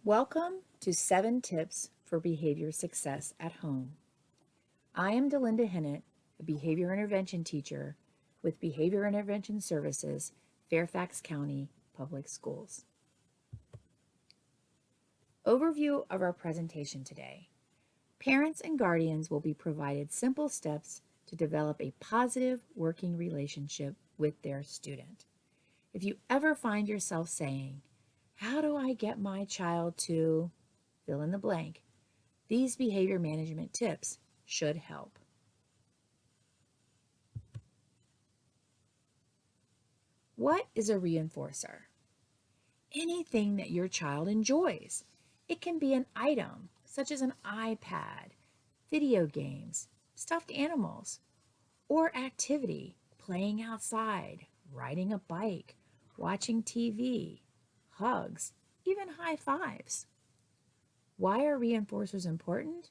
Welcome to 7 Tips for Behavior Success at Home. I am Delinda Hinnett, a behavior intervention teacher with Behavior Intervention Services, Fairfax County Public Schools. Overview of our presentation today. Parents and guardians will be provided simple steps to develop a positive working relationship with their student. If you ever find yourself saying, "How do I get my child to fill in the blank?" These behavior management tips should help. What is a reinforcer? Anything that your child enjoys. It can be an item, such as an iPad, video games, stuffed animals, or activity, playing outside, riding a bike, watching TV, hugs, even high fives. Why are reinforcers important?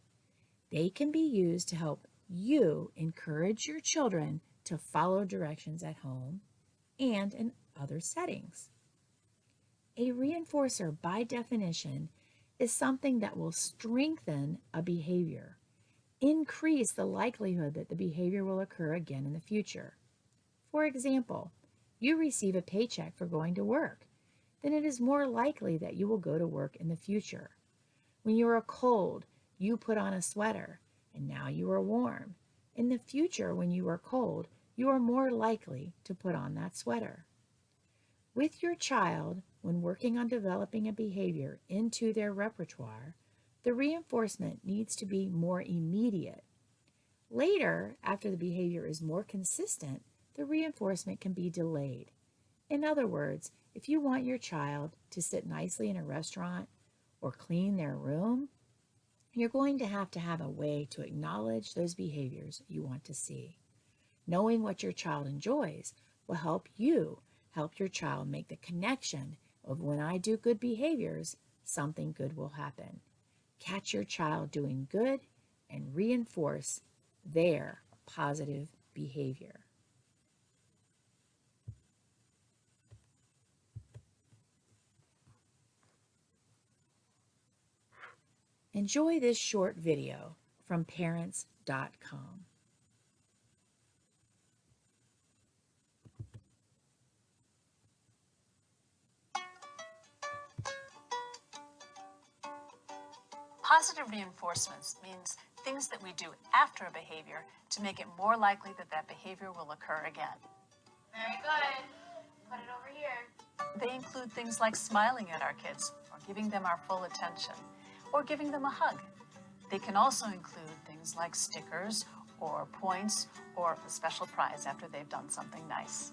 They can be used to help you encourage your children to follow directions at home and in other settings. A reinforcer, by definition, is something that will strengthen a behavior, increase the likelihood that the behavior will occur again in the future. For example, you receive a paycheck for going to work, then it is more likely that you will go to work in the future. When you are cold, you put on a sweater, and now you are warm. In the future, when you are cold, you are more likely to put on that sweater. With your child, when working on developing a behavior into their repertoire, the reinforcement needs to be more immediate. Later, after the behavior is more consistent, the reinforcement can be delayed. In other words, if you want your child to sit nicely in a restaurant or clean their room, you're going to have a way to acknowledge those behaviors you want to see. Knowing what your child enjoys will help you help your child make the connection of when I do good behaviors, something good will happen. Catch your child doing good and reinforce their positive behavior. Enjoy this short video from parents.com. Positive reinforcements means things that we do after a behavior to make it more likely that that behavior will occur again. Very good. Put it over here. They include things like smiling at our kids, or giving them our full attention, or giving them a hug. They can also include things like stickers, or points, or a special prize after they've done something nice.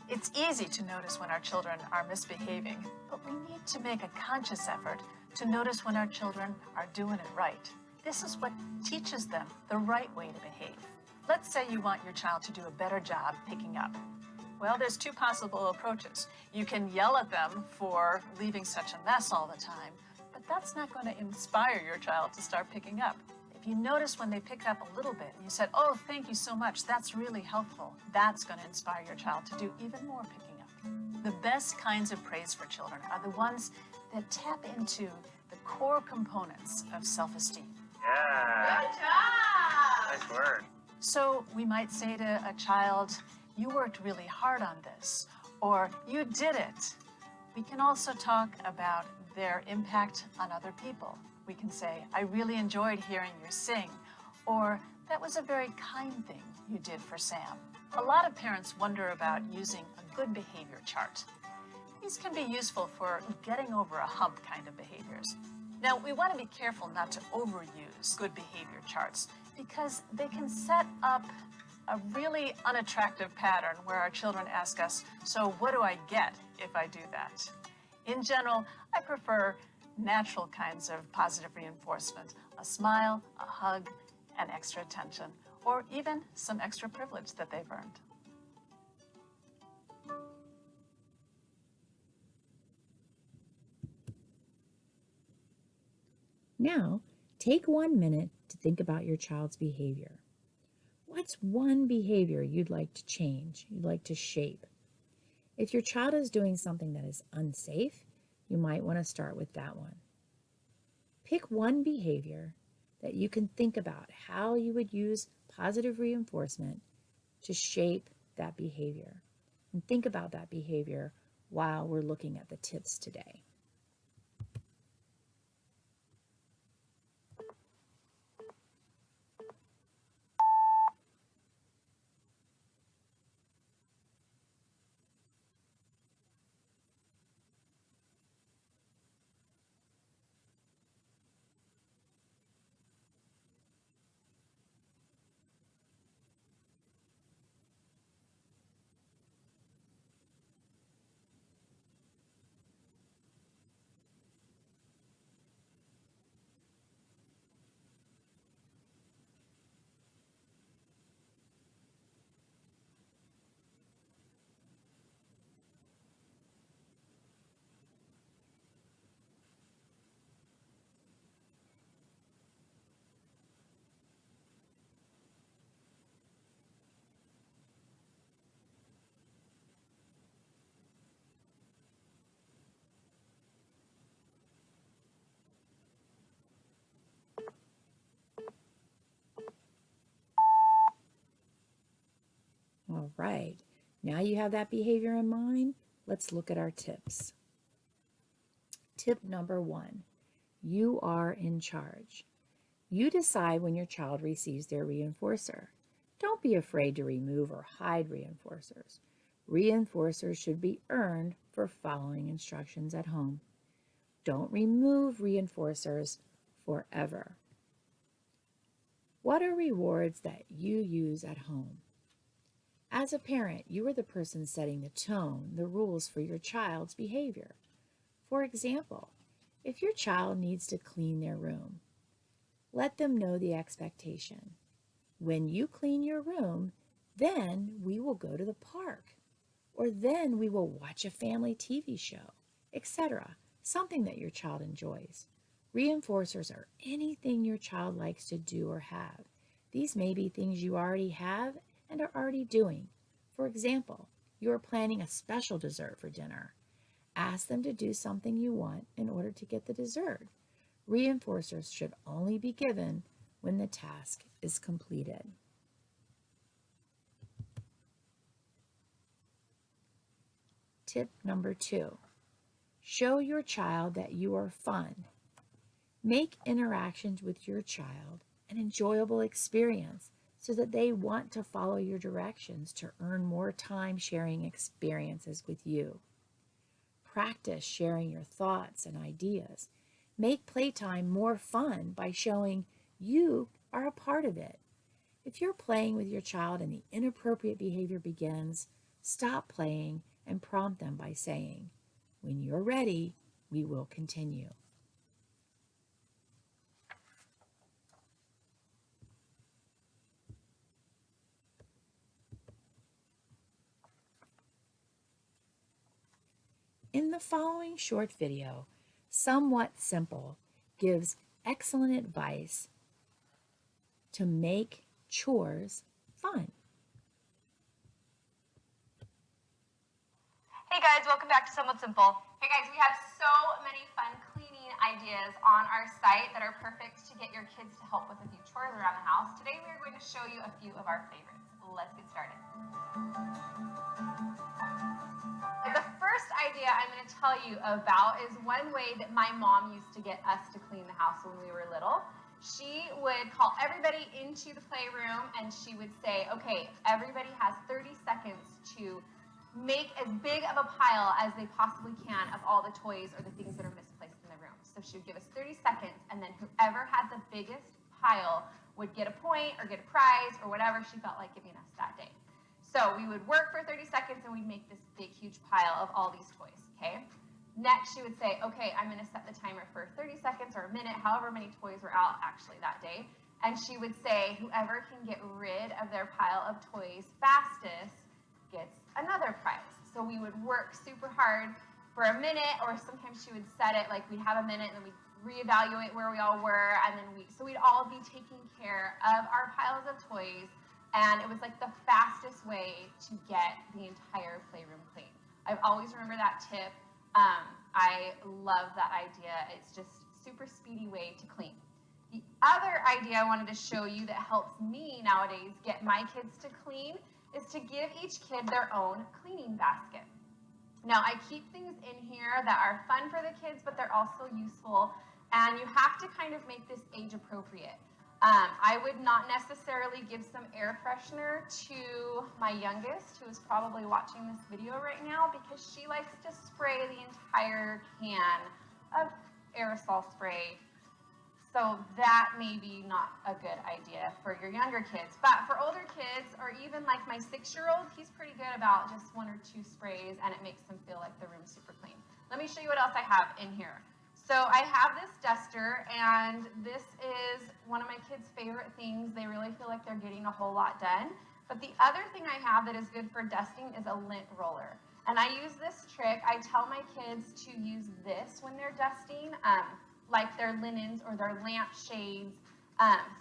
It's easy to notice when our children are misbehaving, but we need to make a conscious effort to notice when our children are doing it right. This is what teaches them the right way to behave. Let's say you want your child to do a better job picking up. Well, there's two possible approaches. You can yell at them for leaving such a mess all the time, but that's not going to inspire your child to start picking up. If you notice when they pick up a little bit and you said, "Oh, thank you so much, that's really helpful," that's going to inspire your child to do even more picking up. The best kinds of praise for children are the ones that tap into the core components of self-esteem. Yeah. Good job. Nice work. So we might say to a child, "You worked really hard on this," or "You did it." We can also talk about their impact on other people. We can say, "I really enjoyed hearing you sing," or "That was a very kind thing you did for Sam." A lot of parents wonder about using a good behavior chart. These can be useful for getting over a hump kind of behaviors. Now, we want to be careful not to overuse good behavior charts because they can set up a really unattractive pattern where our children ask us, "So what do I get if I do that?" In general, I prefer natural kinds of positive reinforcement: a smile, a hug, and extra attention, or even some extra privilege that they've earned. Now, take 1 minute to think about your child's behavior. What's one behavior you'd like to change, you'd like to shape? If your child is doing something that is unsafe, you might want to start with that one. Pick one behavior that you can think about how you would use positive reinforcement to shape that behavior. And think about that behavior while we're looking at the tips today. All right, now you have that behavior in mind. Let's look at our tips. Tip number 1, you are in charge. You decide when your child receives their reinforcer. Don't be afraid to remove or hide reinforcers. Reinforcers should be earned for following instructions at home. Don't remove reinforcers forever. What are rewards that you use at home? As a parent, you are the person setting the tone, the rules for your child's behavior. For example, if your child needs to clean their room, let them know the expectation. When you clean your room, then we will go to the park, or then we will watch a family TV show, etc. Something that your child enjoys. Reinforcers are anything your child likes to do or have. These may be things you already have and are already doing. For example, you are planning a special dessert for dinner. Ask them to do something you want in order to get the dessert. Reinforcers should only be given when the task is completed. Tip number 2, show your child that you are fun. Make interactions with your child an enjoyable experience so that they want to follow your directions to earn more time sharing experiences with you. Practice sharing your thoughts and ideas. Make playtime more fun by showing you are a part of it. If you're playing with your child and the inappropriate behavior begins, stop playing and prompt them by saying, "When you're ready, we will continue." In the following short video, Somewhat Simple gives excellent advice to make chores fun. Hey guys, welcome back to Somewhat Simple. Hey guys, we have so many fun cleaning ideas on our site that are perfect to get your kids to help with a few chores around the house. Today we are going to show you a few of our favorites. Let's get started. The first idea I'm going to tell you about is one way that my mom used to get us to clean the house when we were little. She would call everybody into the playroom and she would say, okay, everybody has 30 seconds to make as big of a pile as they possibly can of all the toys or the things that are misplaced in the room. So she would give us 30 seconds and then whoever had the biggest pile would get a point or get a prize or whatever she felt like giving us that day. So we would work for 30 seconds and we'd make this big, huge pile of all these toys, okay? Next, she would say, okay, I'm gonna set the timer for 30 seconds or a minute, however many toys were out actually that day. And she would say, whoever can get rid of their pile of toys fastest gets another prize. So we would work super hard for a minute, or sometimes she would set it like we'd have a minute and then we'd reevaluate where we all were, and then so we'd all be taking care of our piles of toys. And it was like the fastest way to get the entire playroom clean. I've always remembered that tip. I love that idea. It's just super speedy way to clean. The other idea I wanted to show you that helps me nowadays get my kids to clean is to give each kid their own cleaning basket. Now, I keep things in here that are fun for the kids, but they're also useful, and you have to kind of make this age appropriate. I would not necessarily give some air freshener to my youngest, who is probably watching this video right now, because she likes to spray the entire can of aerosol spray. So that may be not a good idea for your younger kids. But for older kids, or even like my 6-year-old, he's pretty good about just 1 or 2 sprays, and it makes them feel like the room's super clean. Let me show you what else I have in here. So I have this duster, and this is one of my kids' favorite things. They really feel like they're getting a whole lot done. But the other thing I have that is good for dusting is a lint roller. And I use this trick. I tell my kids to use this when they're dusting, like their linens or their lamp shades,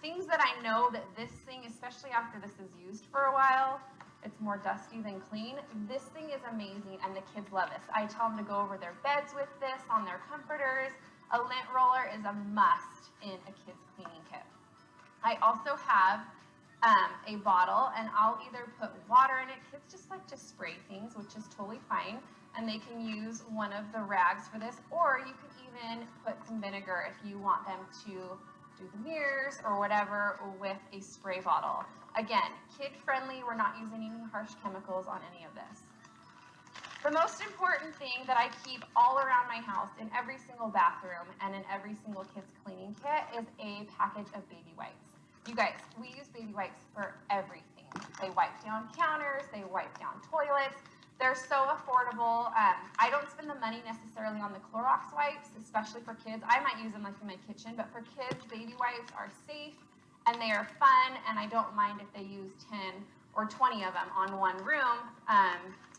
things that I know that this thing, especially after this is used for a while, it's more dusty than clean. This thing is amazing, and the kids love this. I tell them to go over their beds with this, on their comforters. A lint roller is a must in a kid's cleaning kit. I also have a bottle, and I'll either put water in it. Kids just like to spray things, which is totally fine, and they can use one of the rags for this, or you can even put some vinegar if you want them to do the mirrors or whatever with a spray bottle. Again, kid-friendly. We're not using any harsh chemicals on any of this. The most important thing that I keep all around my house, in every single bathroom and in every single kid's cleaning kit, is a package of baby wipes. You guys, we use baby wipes for everything. They wipe down counters, they wipe down toilets. They're so affordable. I don't spend the money necessarily on the Clorox wipes, especially for kids. I might use them like in my kitchen, but for kids, baby wipes are safe and they are fun, and I don't mind if they use 10 or 20 of them on one room.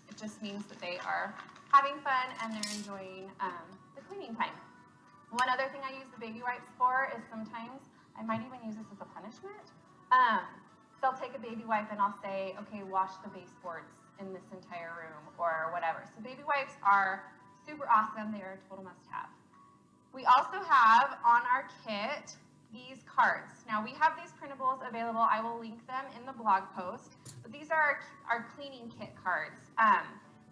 It just means that they are having fun and they're enjoying the cleaning time. One other thing I use the baby wipes for is sometimes I might even use this as a punishment. They'll take a baby wipe and I'll say, okay, wash the baseboards in this entire room or whatever. So baby wipes are super awesome. They are a total must-have. We also have on our kit these cards. Now we have these printables available. I will link them in the blog post. But these are our cleaning kit cards.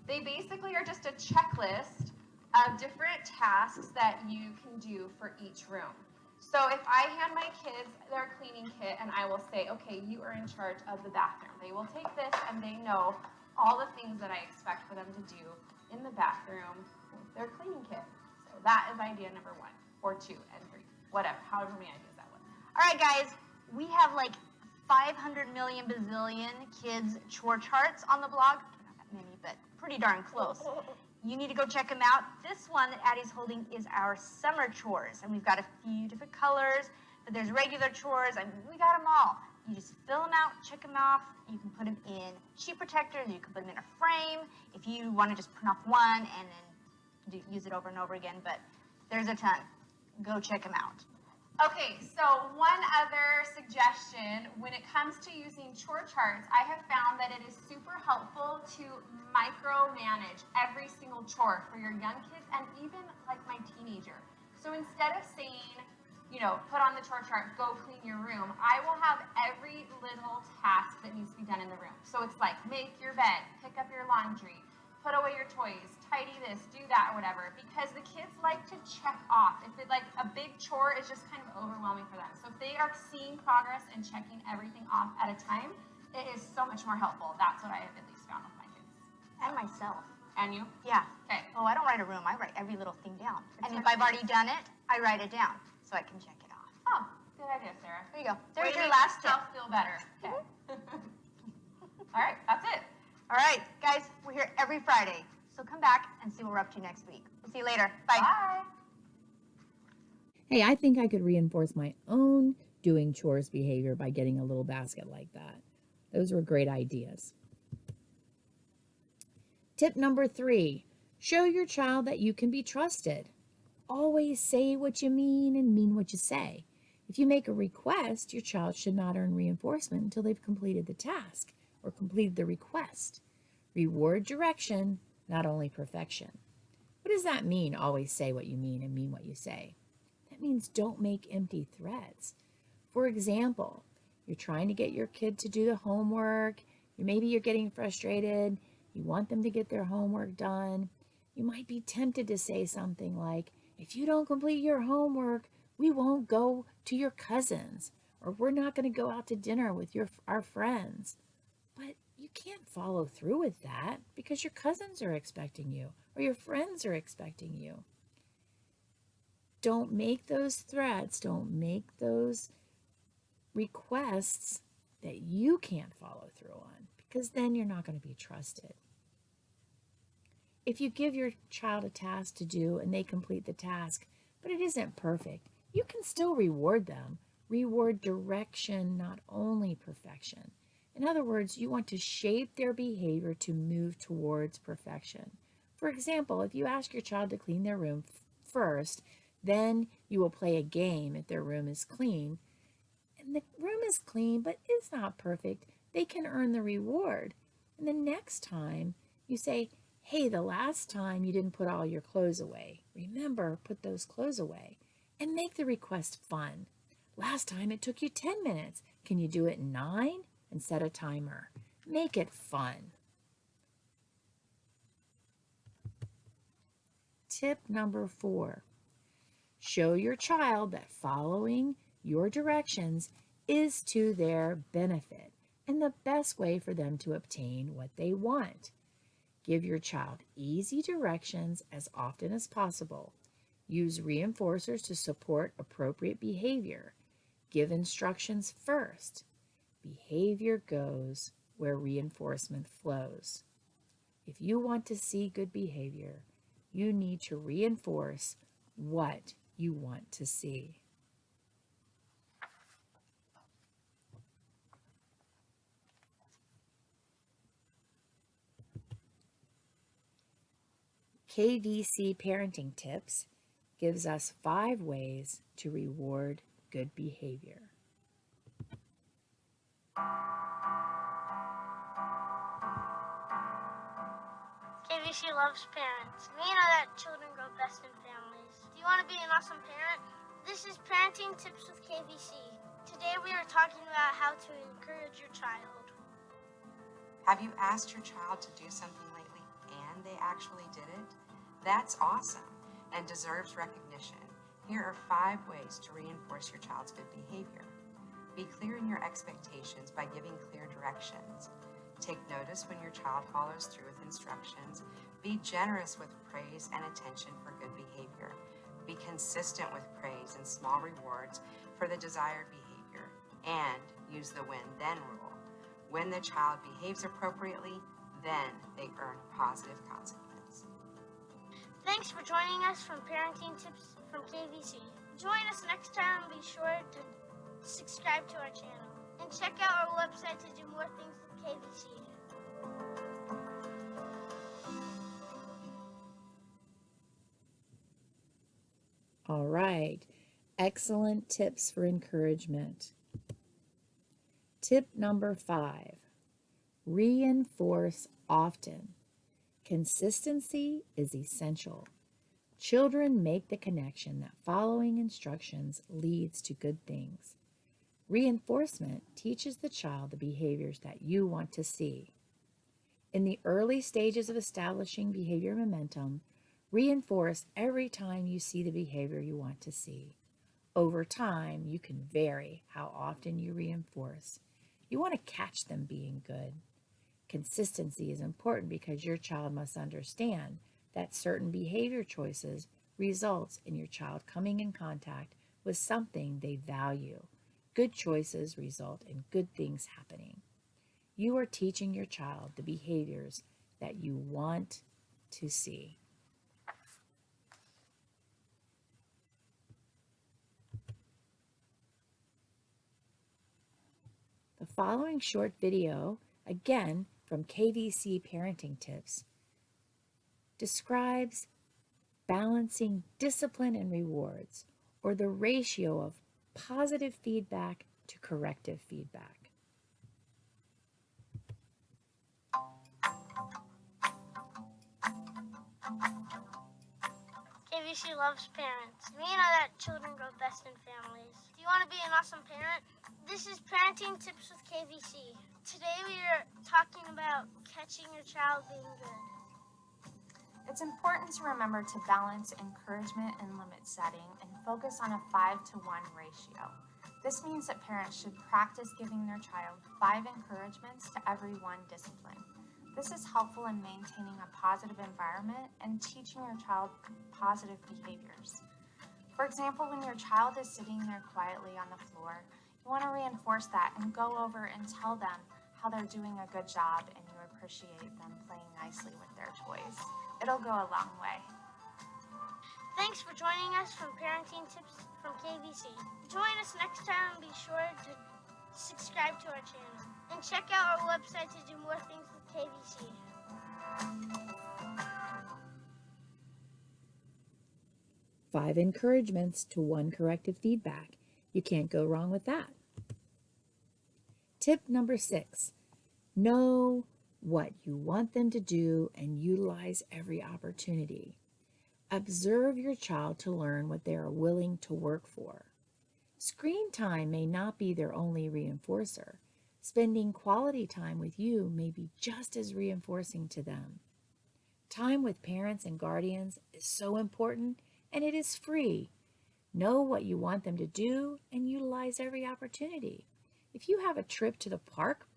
They basically are just a checklist of different tasks that you can do for each room. So if I hand my kids their cleaning kit and I will say, okay, you are in charge of the bathroom. They will take this and they know all the things that I expect for them to do in the bathroom with their cleaning kit. So that is idea number 1 or 2 and 3, whatever, however many ideas that was. All right, guys, we have like 500 million bazillion kids chore charts on the blog. Not that many, but pretty darn close. You need to go check them out. This one that Addie's holding is our summer chores, and we've got a few different colors, but there's regular chores. I mean, we got them all. You just fill them out, check them off. You can put them in sheet protectors. You can put them in a frame if you want to just print off one and then use it over and over again, but there's a ton. Go check them out. Okay, so one other suggestion when it comes to using chore charts, I have found that it is super helpful to micromanage every single chore for your young kids and even like my teenager. So instead of saying, you know, put on the chore chart, go clean your room, I will have every little task that needs to be done in the room. So it's like make your bed, pick up your laundry, put away your toys, tidy this, do that, or whatever, because the kids like to check off. If it like a big chore is just kind of overwhelming for them. So if they are seeing progress and checking everything off at a time, it is so much more helpful. That's what I have at least found with my kids. And myself. And you? Yeah. Okay. Oh, I don't write a room. I write every little thing down. It's And if much I've already done it, I write it down so I can check it off. Oh, good idea, Sarah. There you go. Way There's to your make last tip. yourself feel better. Okay. All right, that's it. All right, guys, we're here every Friday. So come back and see what we're up to next week. We'll see you later. Bye. Bye. Hey, I think I could reinforce my own doing chores behavior by getting a little basket like that. Those were great ideas. Tip number 3, show your child that you can be trusted. Always say what you mean and mean what you say. If you make a request, your child should not earn reinforcement until they've completed the task or completed the request. Reward direction, not only perfection. What does that mean, always say what you mean and mean what you say? That means don't make empty threats. For example, you're trying to get your kid to do the homework. Maybe you're getting frustrated. You want them to get their homework done. You might be tempted to say something like, if you don't complete your homework, we won't go to your cousins, or we're not going to go out to dinner with our friends. But you can't follow through with that because your cousins are expecting you or your friends are expecting you. Don't make those threats, don't make those requests that you can't follow through on, because then you're not going to be trusted. If you give your child a task to do and they complete the task, but it isn't perfect, you can still reward them. Reward direction, not only perfection. In other words, you want to shape their behavior to move towards perfection. For example, if you ask your child to clean their room first, then you will play a game if their room is clean. And the room is clean, but it's not perfect. They can earn the reward. And the next time you say, hey, the last time you didn't put all your clothes away. Remember, put those clothes away. And make the request fun. Last time it took you 10 minutes. Can you do it in 9? And set a timer. Make it fun. Tip number 4. Show your child that following your directions is to their benefit and the best way for them to obtain what they want. Give your child easy directions as often as possible. Use reinforcers to support appropriate behavior. Give instructions first. Behavior goes where reinforcement flows. If you want to see good behavior, you need to reinforce what you want to see. KVC Parenting Tips gives us 5 ways to reward good behavior. KVC loves parents. We know that children grow best in families. Do you want to be an awesome parent? This is Parenting Tips with KVC. Today we are talking about how to encourage your child. Have you asked your child to do something lately and they actually did it? That's awesome and deserves recognition. Here are 5 ways to reinforce your child's good behavior. Be clear in your expectations by giving clear directions. Take notice when your child follows through with instructions. Be generous with praise and attention for good behavior. Be consistent with praise and small rewards for the desired behavior. And use the win-then rule. When the child behaves appropriately, then they earn positive consequence. Thanks for joining us from Parenting Tips from KVC. Join us next time and be sure to subscribe to our channel. And check out our website to do more things with KVC. All right, excellent tips for encouragement. Tip number 5, reinforce often. Consistency is essential. Children make the connection that following instructions leads to good things. Reinforcement teaches the child the behaviors that you want to see. In the early stages of establishing behavior momentum, reinforce every time you see the behavior you want to see. Over time, you can vary how often you reinforce. You want to catch them being good. Consistency is important because your child must understand that certain behavior choices results in your child coming in contact with something they value. Good choices result in good things happening. You are teaching your child the behaviors that you want to see. The following short video, again from KVC Parenting Tips, describes balancing discipline and rewards, or the ratio of positive feedback to corrective feedback. KVC KVC loves parents. We know that children grow best in families. Do you want to be an awesome parent? This is Parenting Tips with KVC. Today we are talking about catching your child being good. It's important to remember to balance encouragement and limit setting and focus on a 5-to-1 ratio. This means that parents should practice giving their child 5 encouragements to every 1 discipline. This is helpful in maintaining a positive environment and teaching your child positive behaviors. For example, when your child is sitting there quietly on the floor, you want to reinforce that and go over and tell them how they're doing a good job and you appreciate them playing nicely with their toys. It'll go a long way. Thanks for joining us from Parenting Tips from KVC. Join us next time and be sure to subscribe to our channel. And check out our website to do more things with KVC. 5 encouragements to 1 corrective feedback. You can't go wrong with that. Tip number 6, know what you want them to do and utilize every opportunity. Observe your child to learn what they are willing to work for. Screen time may not be their only reinforcer. Spending quality time with you may be just as reinforcing to them. Time with parents and guardians is so important, and it is free. Know what you want them to do and utilize every opportunity. If you have a trip to the park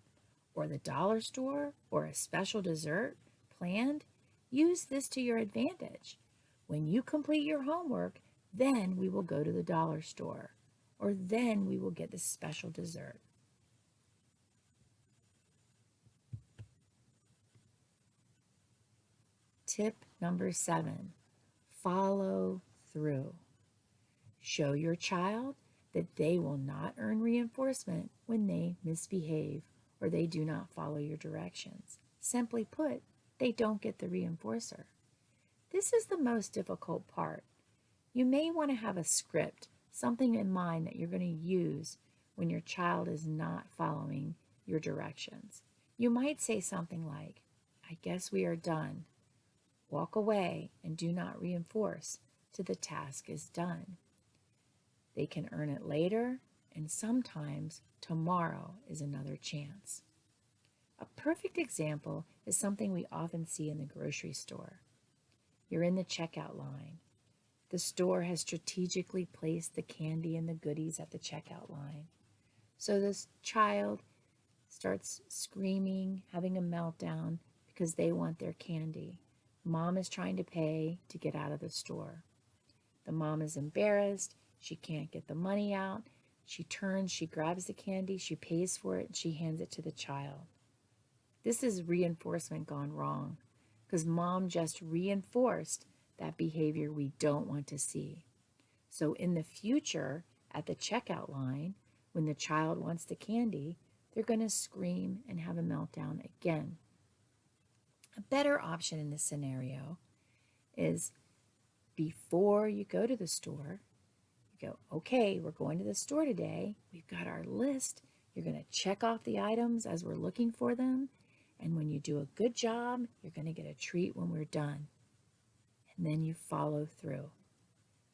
or the dollar store or a special dessert planned, use this to your advantage. When you complete your homework, then we will go to the dollar store, or then we will get the special dessert. Tip number 7, follow through. Show your child that they will not earn reinforcement when they misbehave or they do not follow your directions. Simply put, they don't get the reinforcer. This is the most difficult part. You may want to have a script, something in mind that you're going to use when your child is not following your directions. You might say something like, I guess we are done. Walk away and do not reinforce till the task is done. They can earn it later, and sometimes tomorrow is another chance. A perfect example is something we often see in the grocery store. You're in the checkout line. The store has strategically placed the candy and the goodies at the checkout line. So this child starts screaming, having a meltdown because they want their candy. Mom is trying to pay to get out of the store. The mom is embarrassed. She can't get the money out. She turns, she grabs the candy, she pays for it, and she hands it to the child. This is reinforcement gone wrong because mom just reinforced that behavior we don't want to see. So in the future, at the checkout line, when the child wants the candy, they're going to scream and have a meltdown again. A better option in this scenario is before you go to the store, you go, okay, we're going to the store today. We've got our list. You're going to check off the items as we're looking for them. And when you do a good job, you're going to get a treat when we're done. And then you follow through.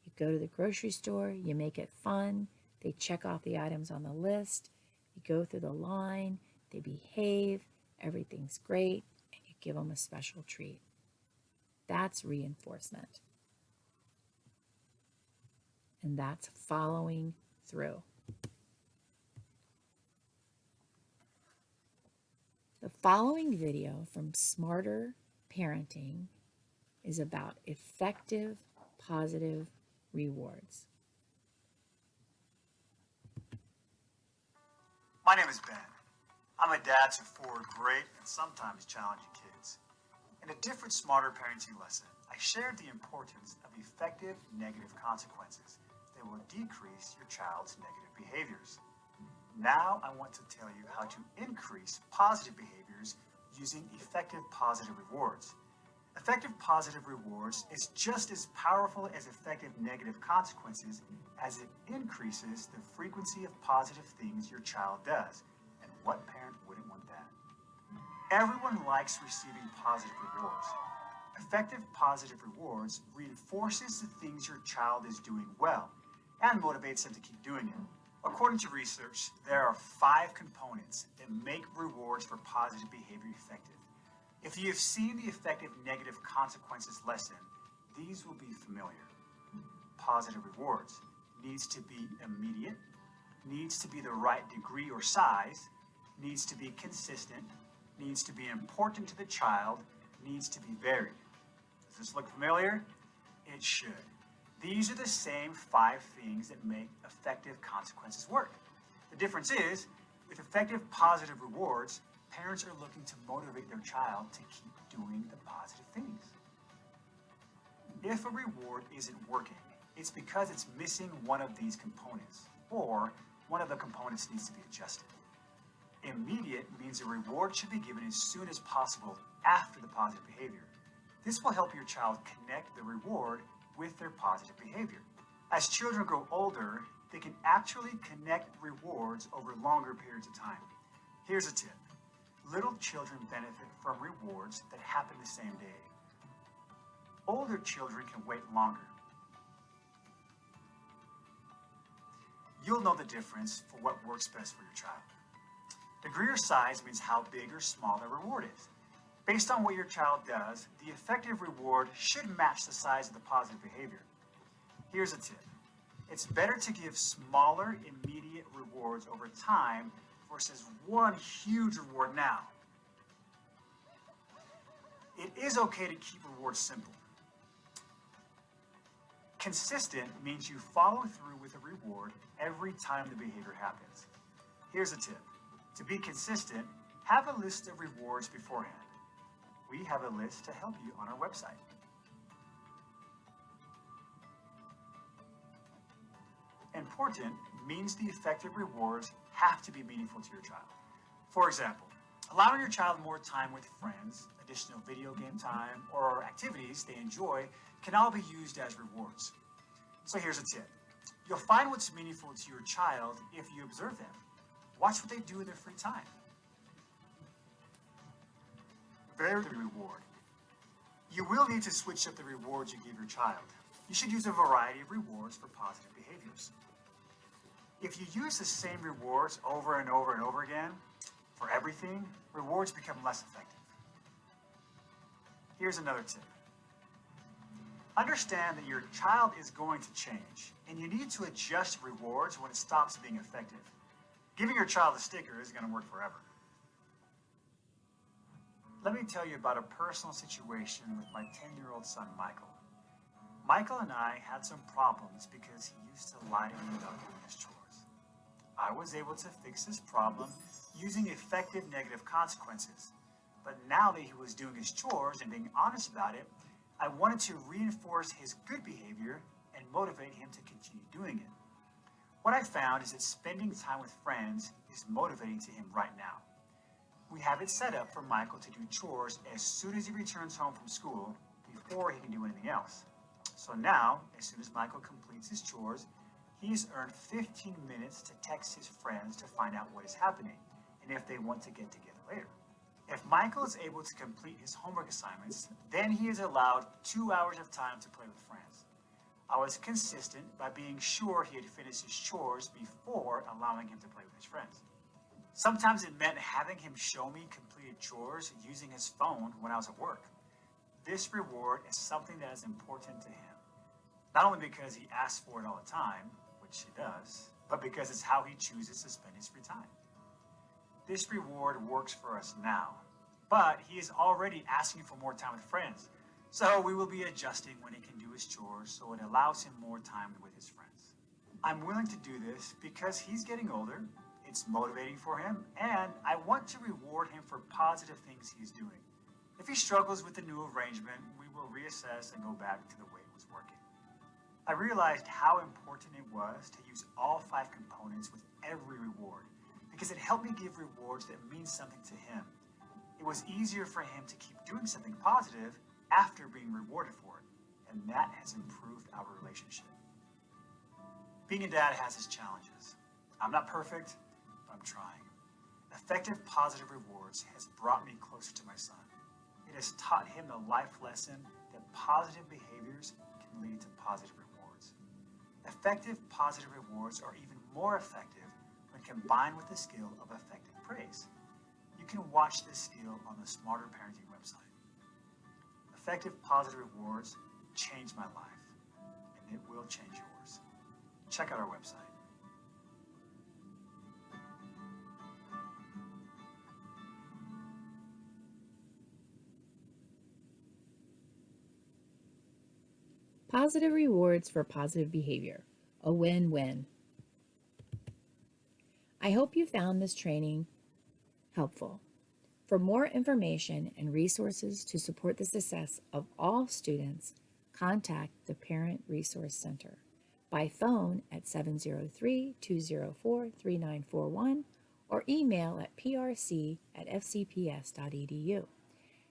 You go to the grocery store, you make it fun. They check off the items on the list. You go through the line, they behave, everything's great, and you give them a special treat. That's reinforcement. And that's following through. The following video from Smarter Parenting is about effective, positive rewards. My name is Ben. I'm a dad to 4 great and sometimes challenging kids. In a different Smarter Parenting lesson, I shared the importance of effective negative consequences that will decrease your child's negative behaviors. Now I want to tell you how to increase positive behaviors using effective positive rewards. Effective positive rewards is just as powerful as effective negative consequences as it increases the frequency of positive things your child does. And what parent wouldn't want that? Everyone likes receiving positive rewards. Effective positive rewards reinforces the things your child is doing well and motivates them to keep doing it. According to research, there are 5 components that make rewards for positive behavior effective. If you have seen the effective negative consequences lesson, these will be familiar. Positive rewards needs to be immediate, needs to be the right degree or size, needs to be consistent, needs to be important to the child, needs to be varied. Does this look familiar? It should. These are the same 5 things that make effective consequences work. The difference is, with effective positive rewards, parents are looking to motivate their child to keep doing the positive things. If a reward isn't working, it's because it's missing one of these components, or one of the components needs to be adjusted. Immediate means a reward should be given as soon as possible after the positive behavior. This will help your child connect the reward with their positive behavior. As children grow older, they can actually connect rewards over longer periods of time. Here's a tip. Little children benefit from rewards that happen the same day. Older children can wait longer. You'll know the difference for what works best for your child. Degree or size means how big or small the reward is. Based on what your child does, the effective reward should match the size of the positive behavior. Here's a tip. It's better to give smaller, immediate rewards over time versus one huge reward now. It is okay to keep rewards simple. Consistent means you follow through with a reward every time the behavior happens. Here's a tip. To be consistent, have a list of rewards beforehand. We have a list to help you on our website. Important means the effective rewards have to be meaningful to your child. For example, allowing your child more time with friends, additional video game time, or activities they enjoy can all be used as rewards. So here's a tip. You'll find what's meaningful to your child if you observe them. Watch what they do in their free time. Vary the reward. You will need to switch up the rewards you give your child. You should use a variety of rewards for positive behaviors. If you use the same rewards over and over and over again for everything, rewards become less effective. Here's another tip. Understand that your child is going to change, and you need to adjust rewards when it stops being effective. Giving your child a sticker isn't going to work forever. Let me tell you about a personal situation with my 10-year-old son, Michael. Michael and I had some problems because he used to lie to me about doing his chores. I was able to fix this problem using effective negative consequences. But now that he was doing his chores and being honest about it, I wanted to reinforce his good behavior and motivate him to continue doing it. What I found is that spending time with friends is motivating to him right now. We have it set up for Michael to do chores as soon as he returns home from school before he can do anything else. So now, as soon as Michael completes his chores, he's earned 15 minutes to text his friends to find out what is happening and if they want to get together later. If Michael is able to complete his homework assignments, then he is allowed 2 hours of time to play with friends. I was consistent by being sure he had finished his chores before allowing him to play with his friends. Sometimes it meant having him show me completed chores using his phone when I was at work. This reward is something that is important to him, not only because he asks for it all the time, which he does, but because it's how he chooses to spend his free time. This reward works for us now, but he is already asking for more time with friends, so we will be adjusting when he can do his chores so it allows him more time with his friends. I'm willing to do this because he's getting older, it's motivating for him, and I want to reward him for positive things he's doing. If he struggles with the new arrangement, we will reassess and go back to the way it was working. I realized how important it was to use all 5 components with every reward, because it helped me give rewards that mean something to him. It was easier for him to keep doing something positive after being rewarded for it, and that has improved our relationship. Being a dad has its challenges. I'm not perfect, but I'm trying. Effective positive rewards has brought me closer to my son. It It has taught him the life lesson that positive behaviors can lead to positive rewards. Effective positive rewards are even more effective when combined with the skill of effective praise. You can watch this skill on the Smarter Parenting website. Effective positive rewards changed my life, and it will change yours. Check out our website. Positive rewards for positive behavior, a win-win. I hope you found this training helpful. For more information and resources to support the success of all students, contact the Parent Resource Center by phone at 703-204-3941 or email at prc@fcps.edu.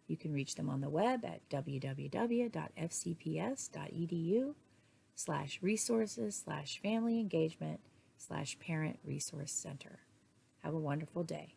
You can reach them on the web at www.fcps.edu/resources/family engagement/parent resource center. Have a wonderful day.